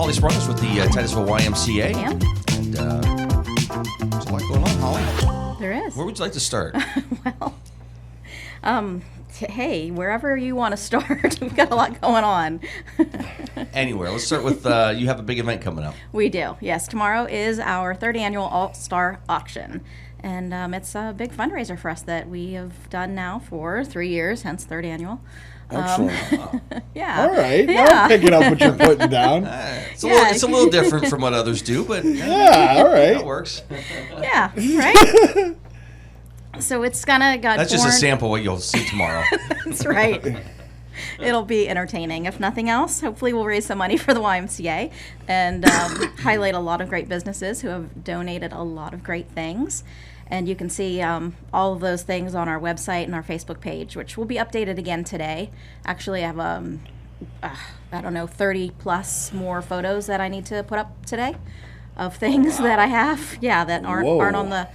Holly Sprong with the Titusville YMCA. Yeah. And there's a lot going on, Holly. There is. Where would you like to start? Well, hey, wherever you want to start, we've got a lot going on. Anywhere. Let's start with you have a big event coming up. We do, yes. Tomorrow is our third annual All-Star Auction. And it's a big fundraiser for us that we have done now for 3 years, hence third annual. Excellent. Yeah. All right. Yeah. Now I'm picking up what you're putting down. It's a little different from what others do, but Yeah, all right. that works. Yeah, right? So it's gonna got That's just a born- sample of what you'll see tomorrow. That's right. It'll be entertaining. If nothing else, hopefully we'll raise some money for the YMCA and highlight a lot of great businesses who have donated a lot of great things. And you can see all of those things on our website and our Facebook page, which will be updated again today. Actually, I have, 30 plus more photos that I need to put up today of things that I have. Yeah, that aren't on the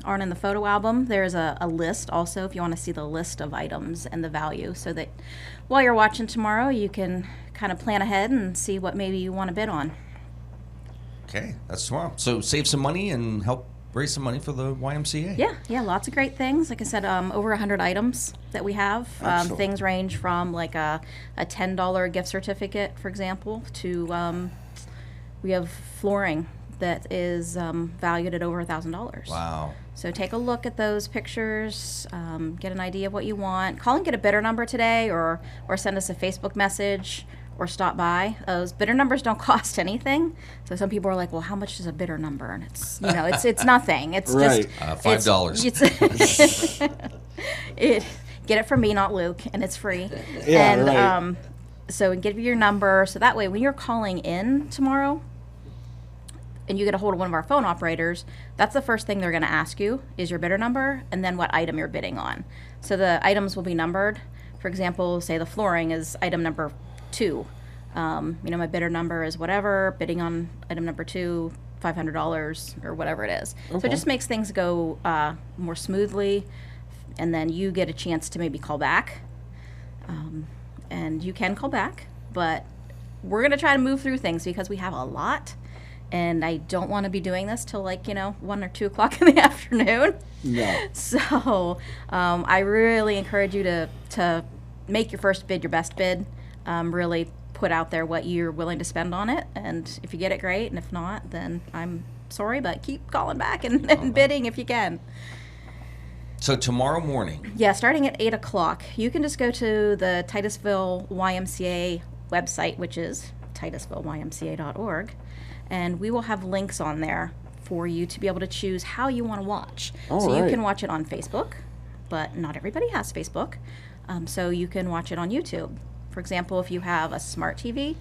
aren't in the photo album. There's a list also if you want to see the list of items and the value, so that while you're watching tomorrow, you can kind of plan ahead and see what maybe you want to bid on. Okay, that's tomorrow. So save some money and help raise some money for the YMCA. Yeah, lots of great things. Like I said, over 100 items that we have. Excellent. Things range from like a $10 gift certificate, for example, to we have flooring that is valued at over $1,000. Wow. So take a look at those pictures, get an idea of what you want. Call and get a bidder number today, or send us a Facebook message, or stop by. Those bidder numbers don't cost anything. So some people are like, well, how much is a bidder number? And it's it's nothing. It's Right. just $5. Get it from me, not Luke, and it's free. Yeah, and right. so give you your number, so that way when you're calling in tomorrow and you get a hold of one of our phone operators, that's the first thing they're going to ask you is your bidder number and then what item you're bidding on. So the items will be numbered. For example, say the flooring is item number 2. My bidder number is whatever, bidding on item number 2, $500 or whatever it is. So Okay. it just makes things go more smoothly, and then you get a chance to maybe call back. And you can call back, but we're going to try to move through things because we have a lot. And I don't want to be doing this till 1 or 2 o'clock in the afternoon. No. So I really encourage you to make your first bid your best bid. Really put out there what you're willing to spend on it. And if you get it, great. And if not, then I'm sorry, but keep calling back and bidding if you can. So tomorrow morning. Yeah, starting at 8 o'clock. You can just go to the Titusville YMCA website, which is titusvilleymca.org. And we will have links on there for you to be able to choose how you want to watch. All so you right. can watch it on Facebook, but not everybody has Facebook. So you can watch it on YouTube. For example, if you have a smart TV,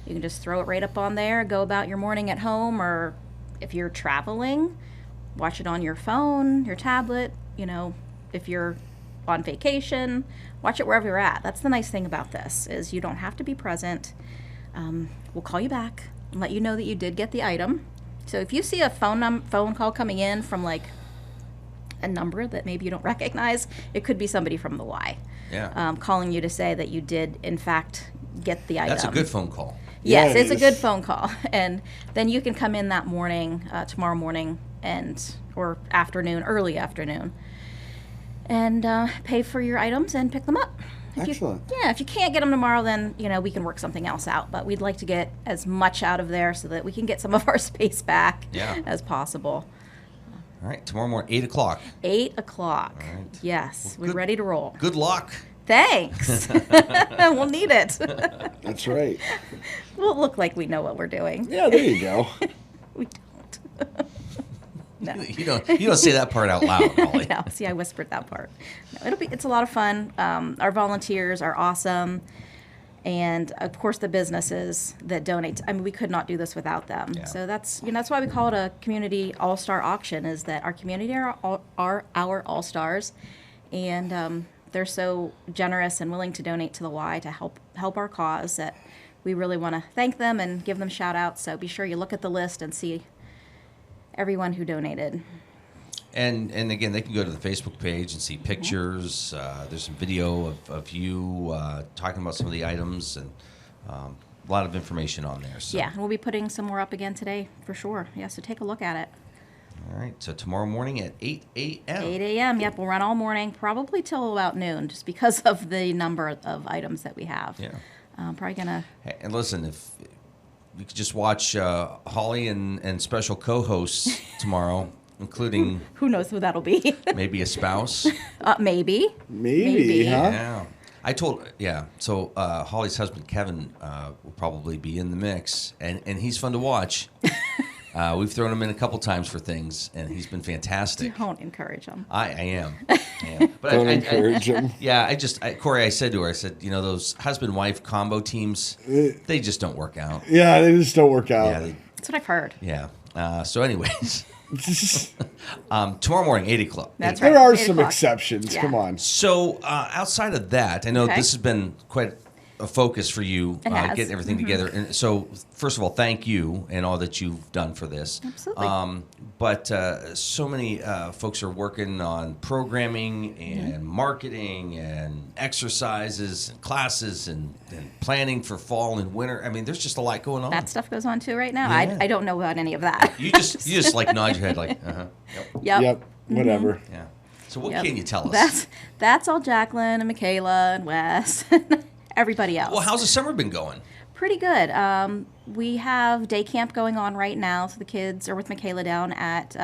you can just throw it right up on there, go about your morning at home, or if you're traveling, watch it on your phone, your tablet. If you're on vacation, watch it wherever you're at. That's the nice thing about this, is you don't have to be present. We'll call you back and let you know that you did get the item. So if you see a phone call coming in from a number that maybe you don't recognize, it could be somebody from the Y. Yeah. Calling you to say that you did in fact get the item. That's a good phone call. Yes, Yeah, it it's a is. good phone call. And then you can come in that morning, tomorrow morning, or afternoon, early afternoon, and pay for your items and pick them up. Excellent. If you can't get them tomorrow, then we can work something else out. But we'd like to get as much out of there so that we can get some of our space back as possible. All right, tomorrow morning, 8 o'clock. 8 o'clock. All right. Yes, Well, we're ready to roll. Good luck. Thanks. We'll need it. That's right. We'll look like we know what we're doing. Yeah, there you go. We don't. No. You don't say that part out loud, Holly. No, see, I whispered that part. No, it's a lot of fun. Our volunteers are awesome, and of course the businesses that donate. I mean, we could not do this without them. Yeah. So that's why we call it a community all-star auction. Is that our community are our all-stars, and they're so generous and willing to donate to the Y to help our cause that we really want to thank them and give them shout outs. So be sure you look at the list and see everyone who donated. And again, they can go to the Facebook page and see pictures. There's some video of you talking about some of the items, and a lot of information on there. So. Yeah, and we'll be putting some more up again today for sure. Yeah, so take a look at it. All right, so tomorrow morning at 8 a.m. 8 a.m. Yep, we'll run all morning, probably till about noon, just because of the number of items that we have. Yeah. Probably gonna. Hey, and listen, if you could just watch Holly and special co-hosts tomorrow, including Who knows who that'll be? maybe a spouse. Maybe. Maybe, huh? Yeah. I told, so Holly's husband, Kevin, will probably be in the mix, and he's fun to watch. We've thrown him in a couple times for things, and he's been fantastic. Don't encourage him. I am. But Don't encourage him. Yeah, Corey, I said to her, those husband-wife combo teams, they just don't work out. Yeah, they just don't work out. Yeah, That's what I've heard. So anyways, tomorrow morning, 8 o'clock. That's right. There are 8 some o'clock. exceptions. Yeah. Come on. So outside of that, I know Okay. this has been quite a focus for you, It has. getting everything together. And so, first of all, thank you and all that you've done for this. Absolutely. But so many folks are working on programming and marketing and exercises and classes and planning for fall and winter. I mean, there's just a lot going on. That stuff goes on too right now. Yeah. I don't know about any of that. You just like nod your head like, Yep. Yep. Whatever. yeah. So what Yep. can you tell us? That's all Jacqueline and Michaela and Wes and everybody else. Well, how's the summer been going? Pretty good. We have day camp going on right now, so the kids are with Michaela down at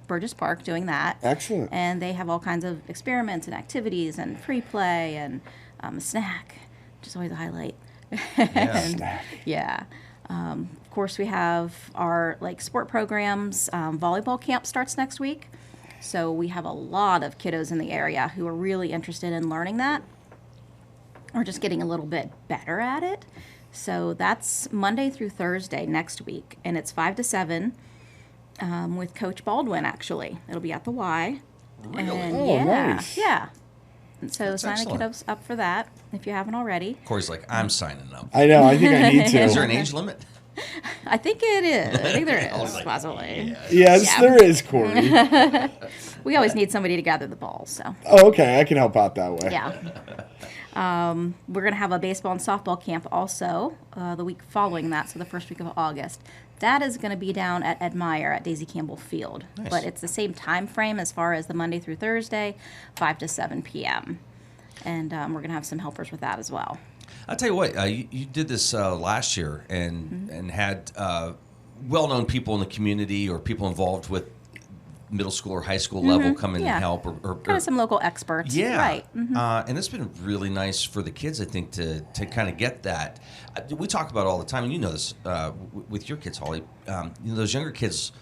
Burgess Park doing that. Excellent. And they have all kinds of experiments and activities and free play and a snack, which is always a highlight. Snack. Yeah. Of course, we have our sport programs. Volleyball camp starts next week. So we have a lot of kiddos in the area who are really interested in learning that or just getting a little bit better at it. So that's Monday through Thursday next week, and it's 5 to 7 with Coach Baldwin, actually. It'll be at the Y. Really? And Oh, yeah, nice. yeah. And so That's sign the excellent. kiddos up for that if you haven't already. Corey's like, I'm signing up. I know. I think I need Is there to. an age limit? I think it is. I think there is, possibly. Yes, Yeah. there is, Corey. We always need somebody to gather the balls, so. Oh, okay. I can help out that way. Yeah. We're going to have a baseball and softball camp also the week following that, so the first week of August. That is going to be down at Ed Meyer at Daisy Campbell Field. Nice. But it's the same time frame as far as the Monday through Thursday, 5 to 7 p.m. And we're going to have some helpers with that as well. I'll tell you what, you did this last year and had well-known people in the community or people involved with middle school or high school level come in Yeah. and help. Or Kind of some local experts. yeah. Right. And it's been really nice for the kids, I think, to kind of get that. We talk about it all the time, and you know this with your kids, Holly. Those younger kids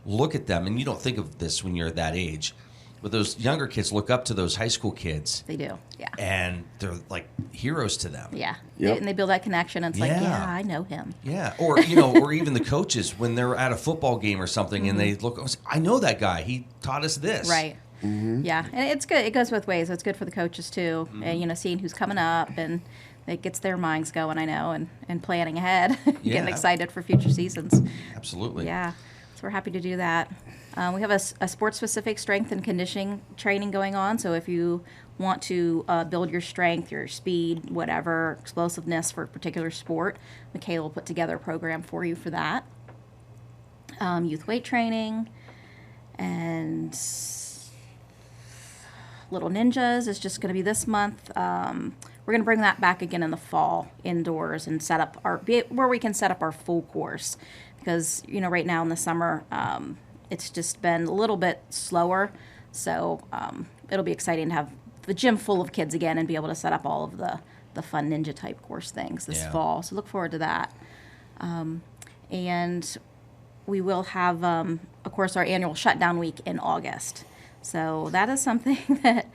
look at them, and you don't think of this when you're that age, but those younger kids look up to those high school kids, They do. Yeah. and they're like heroes to them. Yeah. Yep. And they build that connection. And it's like, Yeah. yeah, I know him. Yeah, or or even the coaches when they're at a football game or something, and they look, I know that guy. He taught us this. Right. Yeah. And it's good. It goes both ways. It's good for the coaches, too. And, seeing who's coming up. And it gets their minds going, I know, and planning ahead. Yeah. Getting excited for future seasons. Absolutely. Yeah. So we're happy to do that. We have a sports-specific strength and conditioning training going on. So if you want to build your strength, your speed, whatever, explosiveness for a particular sport, Michaela will put together a program for you for that. Youth weight training and Little Ninjas is just going to be this month. We're going to bring that back again in the fall indoors and set up where we can set up our full course because right now in the summer it's just been a little bit slower, so it'll be exciting to have the gym full of kids again and be able to set up all of the fun ninja type course things this fall. So look forward to that. And we will have, of course, our annual shutdown week in August. So that is something that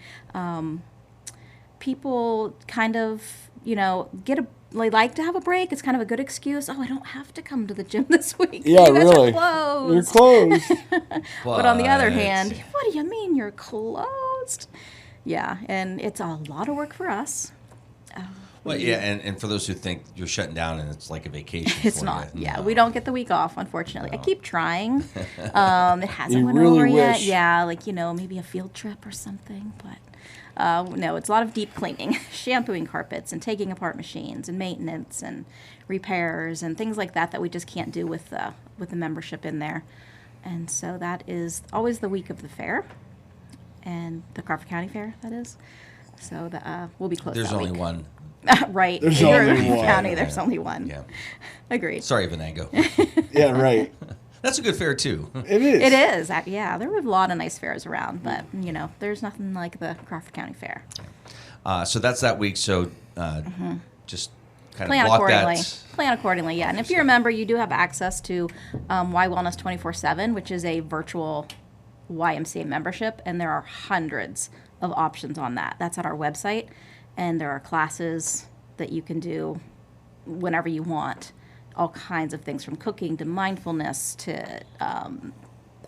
people kind of, they like to have a break. It's kind of a good excuse. Oh, I don't have to come to the gym this week. Yeah, You guys really. are You're closed. closed. But on the other hand, what do you mean you're closed? Yeah, and it's a lot of work for us. Well, yeah, and for those who think you're shutting down and it's like a vacation, It's for not. you, Yeah, no. we don't get the week off, unfortunately. I keep trying. It hasn't You went really over yet. wish. Yeah, maybe a field trip or something. But No, it's a lot of deep cleaning, shampooing carpets and taking apart machines and maintenance and repairs and things like that we just can't do with the membership in there. And so that is always the week of the fair, and the Crawford County Fair, that is. So we'll be closed. There's that only week. One. Right. There's You're only in one. County, there's only one. Yeah. Agreed. Sorry, Venango. Yeah, right. That's a good fair too. It is. It is. Yeah, there are a lot of nice fairs around, but, there's nothing like the Crawford County Fair. So that's that week. So just kind Plan of block accordingly. that. Plan accordingly, yeah. And if you're a member, you do have access to Y Wellness 24/7, which is a virtual YMCA membership, and there are hundreds of options on that. That's at our website, and there are classes that you can do whenever you want. All kinds of things, from cooking to mindfulness to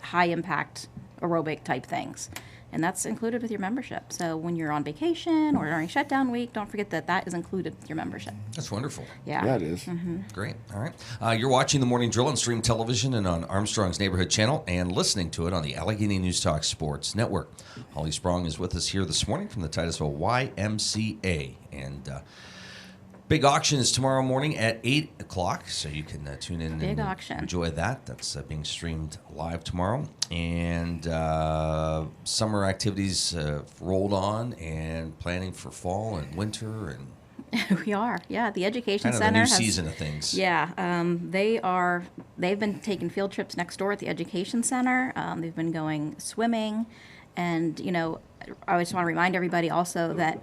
high impact aerobic type things. And that's included with your membership. So when you're on vacation or during shutdown week, don't forget that is included with your membership. That's wonderful. Yeah. Yeah, it is. Great. All right. You're watching the Morning Drill on Stream Television and on Armstrong's Neighborhood Channel, and listening to it on the Allegheny News Talk Sports Network. Holly Sprong is with us here this morning from the Titusville YMCA. And big auction is tomorrow morning at 8 o'clock, so you can tune in Big and auction. enjoy that. That's being streamed live tomorrow. And summer activities rolled on, and planning for fall and winter, and We are. Yeah, the Education kind of the Center new has, season of things. Yeah, they've been taking field trips next door at the Education Center. They've been going swimming, and I just want to remind everybody also that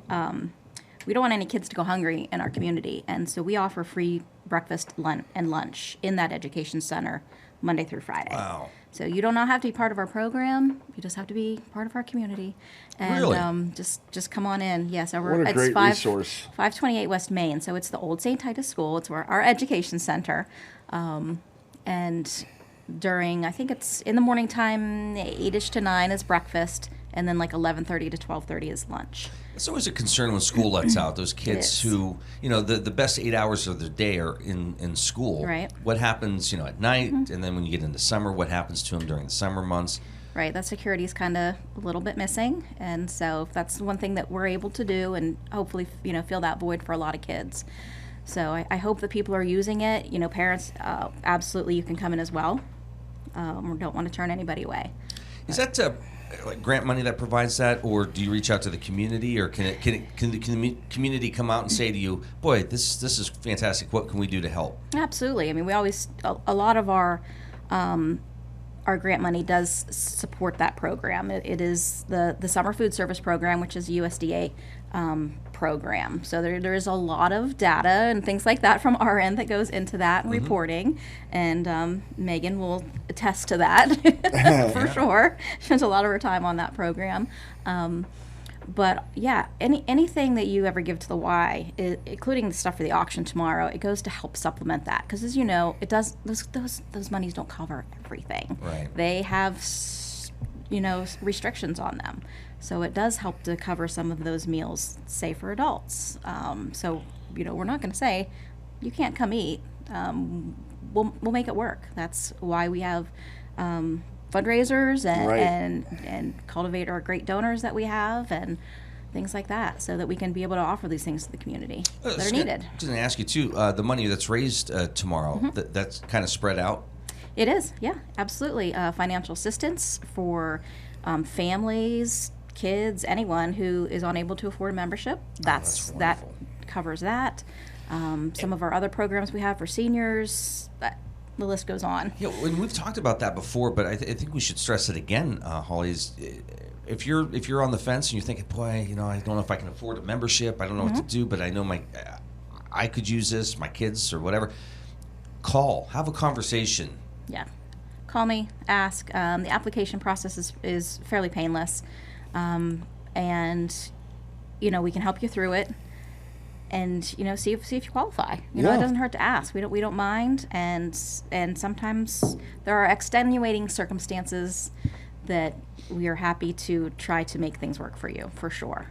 we don't want any kids to go hungry in our community, and so we offer free breakfast, and lunch in that Education Center Monday through Friday. Wow. So you do not have to be part of our program. You just have to be part of our community. And Really? Just come on in. Yes, What a great resource. 528 West Main. So it's the old St. Titus School. It's our education center. And during, I think it's in the morning time, 8-ish to 9 is breakfast. And then like 11:30 to 12:30 is lunch. It's always a concern when school lets out those It kids is. who, the best 8 hours of their day are in school. Right. What happens, at night, and then when you get into summer, what happens to them during the summer months? Right, that security is kind of a little bit missing, and so that's one thing that we're able to do, and hopefully, fill that void for a lot of kids. So I hope that people are using it. Parents, absolutely, you can come in as well. We don't want to turn anybody away. Is that like grant money that provides that, or do you reach out to the community, or can the community come out and say to you, "Boy, this is fantastic. What can we do to help?" Absolutely. I mean, we always a lot of our grant money does support that program. It is the Summer Food Service Program, which is a USDA program. So there is a lot of data and things like that from our end that goes into that and reporting. And Megan will attest to that for sure. Spends a lot of her time on that program. But yeah, anything that you ever give to the Y, including the stuff for the auction tomorrow, it goes to help supplement that. Because as you know, it does those monies don't cover everything. Right. They have restrictions on them, so it does help to cover some of those meals, say for adults. So we're not going to say you can't come eat. We'll make it work. That's why we have fundraisers and cultivate our great donors that we have and things like that, so that we can be able to offer these things to the community that are needed. I was going to ask you too. The money that's raised tomorrow, that's kind of spread out. It is, yeah, absolutely. Financial assistance for families, kids, anyone who is unable to afford a membership. That wonderful. covers that. Some of our other programs we have for seniors. The list goes on. Yeah, and we've talked about that before, but I think we should stress it again, Holly. Is if you're on the fence and you're thinking, boy, I don't know if I can afford a membership. I don't know what to do, but I know I could use this, my kids or whatever. Call, have a conversation. Yeah. Call me, ask. The application process is fairly painless. And, we can help you through it and, see if you qualify. It doesn't hurt to ask. We don't mind. And sometimes there are extenuating circumstances that we are happy to try to make things work for you, for sure.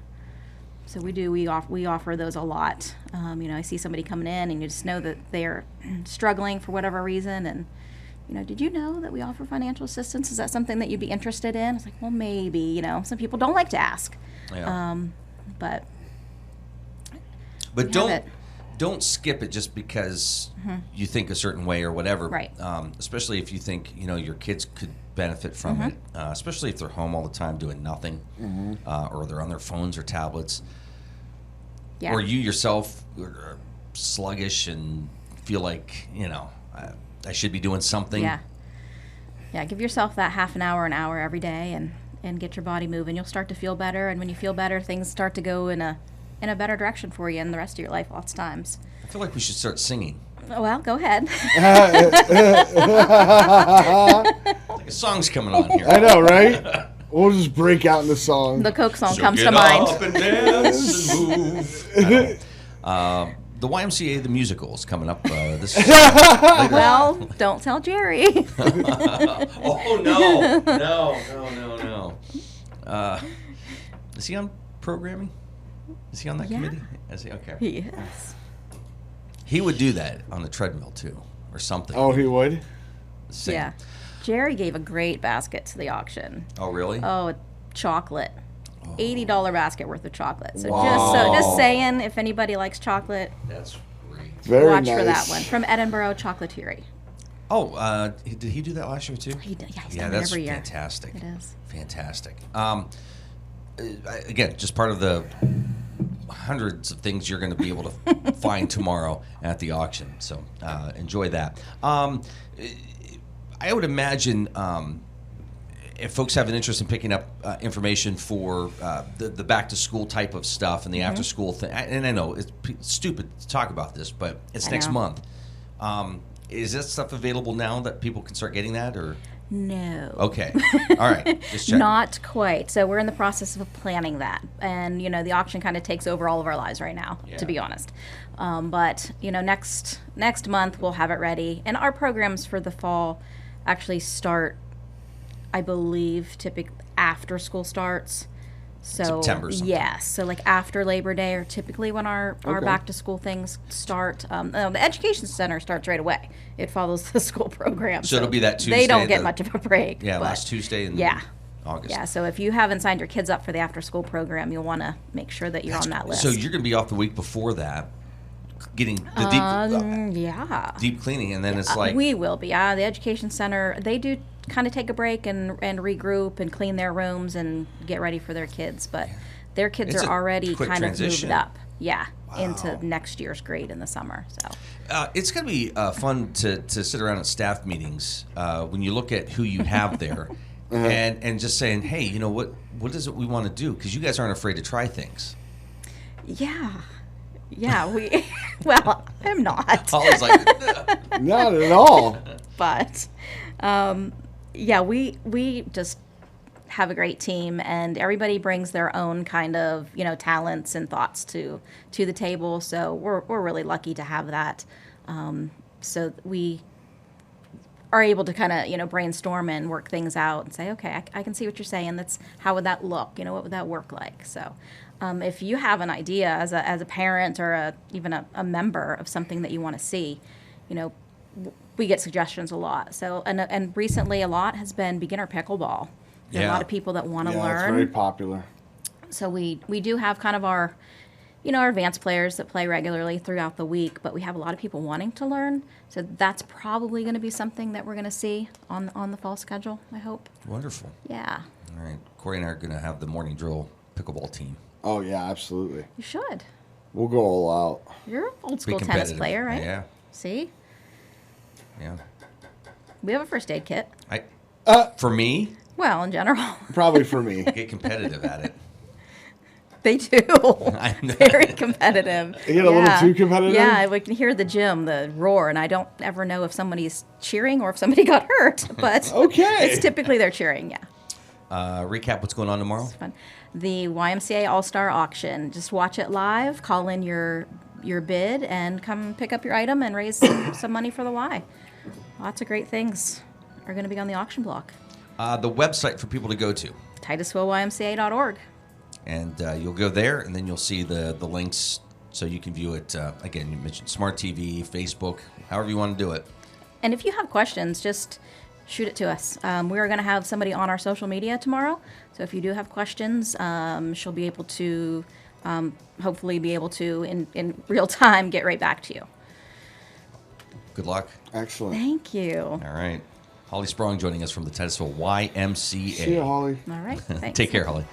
So we offer those a lot. I see somebody coming in and you just know that they're struggling for whatever reason, and did you know that we offer financial assistance? Is that something that you'd be interested in? It's like, well, maybe, some people don't like to ask. Yeah. But don't skip it just because you think a certain way or whatever. Right. Especially if you think, your kids could benefit from it, especially if they're home all the time doing nothing, or they're on their phones or tablets. Yeah. Or you yourself are sluggish and feel like, I should be doing something. Yeah. Yeah, give yourself that half an hour every day and get your body moving. You'll start to feel better, and when you feel better, things start to go in a better direction for you in the rest of your life lots of times. I feel like we should start singing. Well, go ahead. Like a song's coming on here. I know, right? We'll just break out in the song. The Coke song So comes get to mind. up and dance and move. The YMCA, the musical, is coming up this later. Well, don't tell Jerry. Oh, no. Is he on programming? Is he on that committee? Is he? Okay. Yes. He would do that on the treadmill, too, or something. Oh, he would? Sing. Yeah. Jerry gave a great basket to the auction. Oh, really? Oh, chocolate. $80 basket worth of chocolate. So Wow. just saying, if anybody likes chocolate, That's great. Very watch nice. for that one. From Edinburgh Chocolatieri. Oh, did he do that last year, too? He's done it that's every year. fantastic. It is. Fantastic. Again, just part of the hundreds of things you're going to be able to find tomorrow at the auction. So enjoy that. I would imagine if folks have an interest in picking up information for the back-to-school type of stuff and the after-school thing, and I know it's stupid to talk about this, but it's next month. Is this stuff available now that people can start getting that, or? No. Okay. All right. Just check. Not quite. So we're in the process of planning that. And, the auction kind of takes over all of our lives right now, to be honest. But, next month we'll have it ready. And our programs for the fall actually start, I believe, typically after school starts. So September sometime. yes, so like after Labor Day are typically when our back to school things start. The education center starts right away. It follows the school program. So it'll be that Tuesday. They don't get much of a break. Yeah, but last Tuesday in August. Yeah, so if you haven't signed your kids up for the after school program, you'll want to make sure that you're on that list. So you're going to be off the week before that, getting the deep cleaning, and then it's like we will be. The education center, they do kind of take a break and regroup and clean their rooms and get ready for their kids, but their kids It's are a already quick kind transition. of moved up. Yeah, into next year's grade in the summer. So it's going to be fun to sit around at staff meetings when you look at who you have there, and just saying, hey, what is it we want to do? Because you guys aren't afraid to try things. Yeah, we. Well, I'm not. Holly's like, Not at all. But we just have a great team, and everybody brings their own kind of talents and thoughts to the table. So we're really lucky to have that. So we are able to kind of brainstorm and work things out and say, okay, I can see what you're saying. How would that look? What would that work like? So if you have an idea as a parent or even a member of something that you want to see, we get suggestions a lot. So and recently a lot has been beginner pickleball. There are a lot of people that want to learn. It's very popular. So we do have kind of our our advanced players that play regularly throughout the week, but we have a lot of people wanting to learn. So that's probably going to be something that we're going to see on the fall schedule, I hope. wonderful. Yeah. All right, Corey and I are going to have the morning drill pickleball team. Oh, yeah, absolutely. You should. We'll go all out. You're an old school Be tennis competitive. player, right? Yeah. See? Yeah. We have a first aid kit. For me, Well, in general. Probably for me. get competitive at it. They do. Very competitive. You get a little too competitive? Yeah, we can hear the gym, the roar, and I don't ever know if somebody's cheering or if somebody got hurt, but Okay. it's typically they're cheering, yeah. Recap what's going on tomorrow. Fun. The YMCA All-Star Auction. Just watch it live, call in your bid, and come pick up your item and raise some money for the Y. Lots of great things are going to be on the auction block. The website for people to go to. TitusvilleYMCA.org. And you'll go there, and then you'll see the links so you can view it. Again, you mentioned Smart TV, Facebook, however you want to do it. And if you have questions, just shoot it to us. We're going to have somebody on our social media tomorrow. So if you do have questions, she'll be able to hopefully be able to, in real time, get right back to you. Good luck. Excellent. Thank you. All right. Holly Sprong joining us from the Titusville YMCA. See you, Holly. All right. Thanks. Take care, Holly.